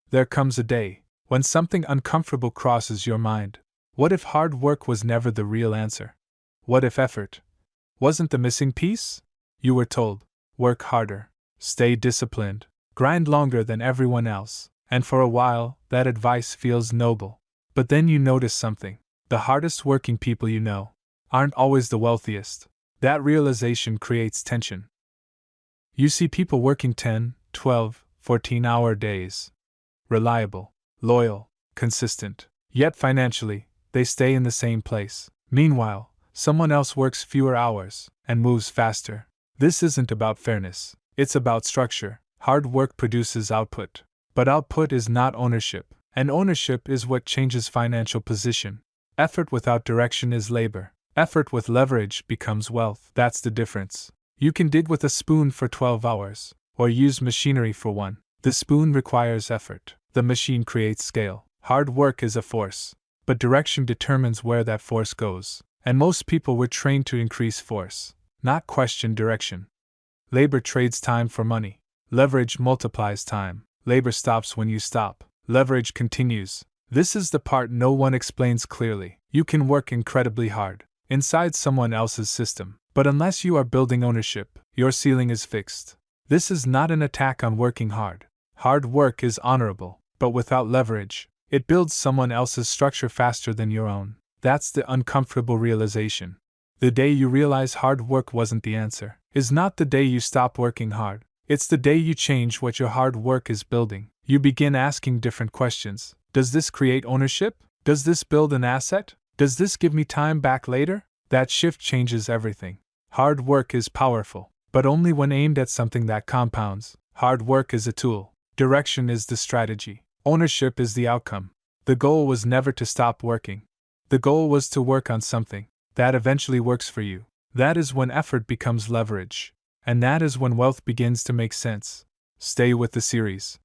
There comes a day when something uncomfortable crosses your mind. What if hard work was never the real answer? What if effort wasn't the missing piece? You were told, work harder, stay disciplined, grind longer than everyone else, and for a while, that advice feels noble. But then you notice something. The hardest working people you know aren't always the wealthiest. That realization creates tension. You see people working 10, 12, 14-hour days. Reliable, loyal, consistent. Yet financially, they stay in the same place. Meanwhile, someone else works fewer hours and moves faster. This isn't about fairness. It's about structure. Hard work produces output. But output is not ownership, and ownership is what changes financial position. Effort without direction is labor. Effort with leverage becomes wealth. That's the difference. You can dig with a spoon for 12 hours, or use machinery for one. The spoon requires effort. The machine creates scale. Hard work is a force, but direction determines where that force goes. And most people were trained to increase force, not question direction. Labor trades time for money. Leverage multiplies time. Labor stops when you stop. Leverage continues. This is the part no one explains clearly. You can work incredibly hard inside someone else's system, but unless you are building ownership, your ceiling is fixed. This is not an attack on working hard. Hard work is honorable, but without leverage, it builds someone else's structure faster than your own. That's the uncomfortable realization. The day you realize hard work wasn't the answer is not the day you stop working hard. It's the day you change what your hard work is building. You begin asking different questions. Does this create ownership? Does this build an asset? Does this give me time back later? That shift changes everything. Hard work is powerful, but only when aimed at something that compounds. Hard work is a tool. Direction is the strategy. Ownership is the outcome. The goal was never to stop working. The goal was to work on something that eventually works for you. That is when effort becomes leverage. And that is when wealth begins to make sense. Stay with the series.